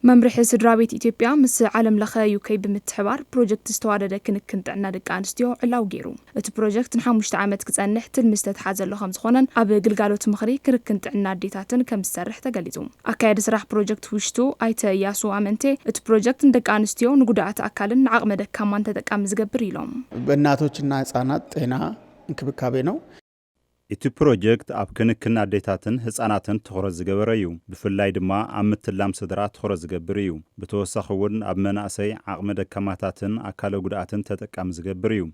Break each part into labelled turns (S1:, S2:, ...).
S1: መምርሒ ስድራቤት ኢትዮጵያ ምስ ዓለም ለኸ ዩኬ ብምትሕባር ፕሮጀክት ዝተዋደደ ክንክን ጥዕና ደቂ ኣንስትዮ ዕላው ገይሩ እቲ ፕሮጀክት ን5 ዓመት ክጸንሕ ትልሚ ዝተተሓዘሉ ከም ዝኾነን ኣብ ግልጋሎት ምኽሪ ክንክን ጥዕና ኣዴታትን ከም ዝሰርሕ ተገሊጹ ኣካየዲ ስራሕ ፕሮጀክት ውሽጡ ኣይተ ያሱ ኣመንቴ እቲ ፕሮጀክት ደቂ አንስትዮ ንጉዳኣት አካልን ዓቕመ ደካማን ተጠቃሚ ዝገብር ኢሎም
S2: በእናቶችና ህጻናት ጤና እንክብካቤ ነው
S3: እቲ ፕሮጀክት ኣብ ክንክን ኣዴታትን ህፃናትን ትኹረት ዝገበረ እዩ ብፍላይ ድማ ኣብ ምትላም ስድራ ትኹረት ዝገብር እዩ ብተወሳኺ እውን ኣብ መናእሰይ ዓቕመ ደካማታትን ኣካለ ጉድኣትን ተጠቃሚ ዝገብር እዩ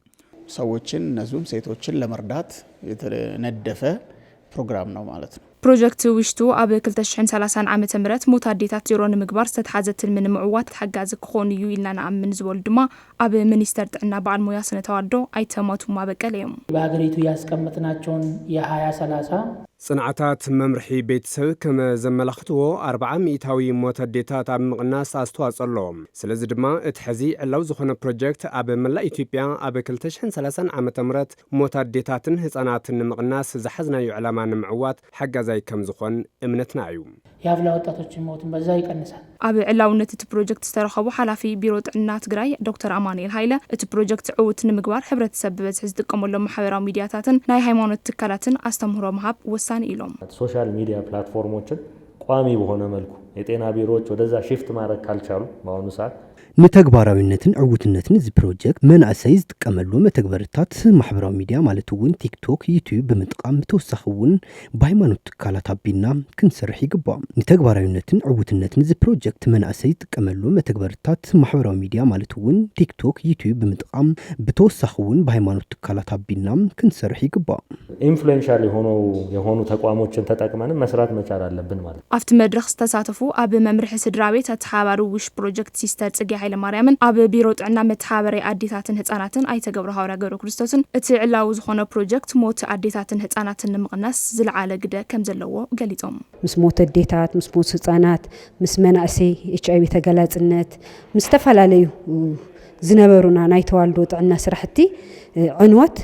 S2: ሰዎችን እነዚህም ሴቶችን ለመርዳት የተነደፈ ፕሮግራም ነው ማለት ነው
S1: ፕሮጀክት ውሽጡ ኣብ 2030 ዓመተ ምህረት ሞት ኣዴታት ዜሮ ንምግባር ዝተተሓዘትን ምን ምዕዋት ሓጋዚ ክኾኑ እዩ ኢልና ንኣምን ዝበሉ ድማ ኣብ ሚኒስተር ጥዕና በዓል ሞያ ስነ ተዋድኦ ኣይተሞቱ ማበቀለ እዮም
S4: በሀገሪቱ ያስቀመጥናቸውን የ2030
S5: ጽንዓታት መምርሒ ቤተሰብ ከም ዘመላኽትዎ 40 ሚእታዊ ሞት ኣዴታት ኣብ ምቕናስ ኣስተዋጽኦ ኣለዎም ስለዚ ድማ እቲ ሕዚ ዕላው ዝኾነ ፕሮጀክት ኣብ መላእ ኢትዮጵያ ኣብ 2030 ዓመተ ምህረት ሞት ኣዴታትን ህፃናትን ንምቕናስ ዝሓዝናዮ ዕላማ ንምዕዋት ሓጋዛይ ከም ዝኾን እምነትና እዩ
S4: የአፍላ ወጣቶችን ሞትን በዛ ይቀንሳል
S1: ኣብ ዕላውነት እቲ ፕሮጀክት ዝተረኸቡ ሓላፊ ቢሮ ጥዕና ትግራይ ዶክተር አማኑኤል ሃይለ እቲ ፕሮጀክት ዕውት ንምግባር ሕብረተሰብ በዝሒ ዝጥቀመሎም ማሕበራዊ ሚድያታትን ናይ ሃይማኖት ትካላትን አስተምህሮ መሃብ ወሳኒ ኢሎም
S6: ሶሻል ሚዲያ ፕላትፎርሞችን ቋሚ በሆነ መልኩ የጤና ቢሮዎች ወደዛ ሽፍት ማድረግ ካልቻሉ በአሁኑ ሰዓት
S7: ንተግባራዊነትን ዕውትነትን እዚ ፕሮጀክት መንእሰይ ዝጥቀመሉ መተግበርታት ማሕበራዊ ሚድያ ማለት እውን ቲክቶክ ዩቲዩብ ብምጥቃም ተወሳኺ እውን ብሃይማኖት ትካላት ኣቢልና ክንሰርሕ ይግባእ ንተግባራዊነትን ዕውትነትን እዚ ፕሮጀክት መንእሰይ ዝጥቀመሉ መተግበርታት ማሕበራዊ ሚድያ ማለት እውን ቲክቶክ ዩቲዩብ ብምጥቃም ብተወሳኺ እውን ብሃይማኖት ትካላት ኣቢልና ክንሰርሕ ይግባእ
S6: ኢንፍሉዌንሻል የሆኑ ተቋሞችን ተጠቅመን መስራት መቻል አለብን ማለት
S1: ኣብቲ መድረኽ ዝተሳተፉ ኣብ መምርሒ ስድራቤት ኣተሓባሩ ውሽ ፕሮጀክት ሲስተር ጽጌ ሃይለ ማርያምን ኣብ ቢሮ ጥዕና መተሓበሪ ኣዴታትን ህፃናትን ኣይተገብረ ሐዋርያ ገብረ ክርስቶስን እቲ ዕላው ዝኾነ ፕሮጀክት ሞት ኣዴታትን ህፃናትን ንምቕናስ ዝለዓለ ግደ ከም ዘለዎ ገሊጾም
S8: ምስ ሞት ኣዴታት ምስ ሞት ህፃናት ምስ መናእሰይ HIV ተገላጽነት ምስ ተፈላለዩ ዝነበሩና ናይ ተዋልዶ ጥዕና ስራሕቲ ዕንወት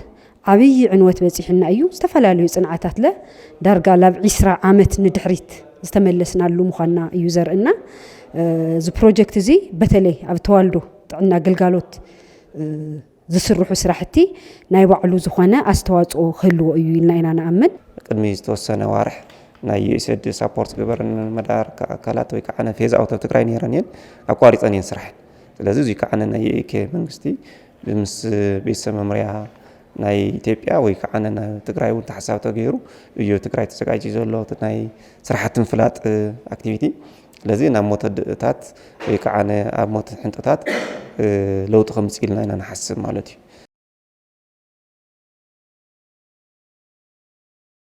S8: ዓብይ ዕንወት በፂሕና እዩ ዝተፈላለዩ ጽንዓታት ዳርጋ ላብ 20 ዓመት ንድሕሪት ዝተመለስናሉ ምዃና እዩ ዘርአና እዚ ፕሮጀክት እዚ በተለይ ኣብ ተዋልዶ ጥዕና ግልጋሎት ዝስርሑ ስራሕቲ ናይ ባዕሉ ዝኾነ ኣስተዋጽኦ ክህልዎ እዩ ኢልና ኢና ንኣምን
S9: ቅድሚ ዝተወሰነ ዋርሕ ናይ USAID ሰፖርት ገበርን መዳር አካላት ወይ ከዓነ ፌዝ ኣውት ኦፍ ትግራይ ነይረን ኣቋሪፀን እየን ስራሕ ስለዚ እዚ ከዓነ ናይ ኢኬ መንግስቲ ምስ ቤተሰብ መምርያ ናይ ኢትዮጵያ ወይ ከዓነ ትግራይ እውን ተሓሳብ ተገይሩ እዩ ትግራይ ተዘጋጅ ዘሎ ናይ ስራሕቲ ምፍላጥ ኣክቲቪቲ ስለዚ ናብ ሞት ኣዴታት ወይ ከዓነ ኣብ ሞት ሕንጠታት ለውጥ ከምጽኢልና ኢና ንሓስብ ማለት እዩ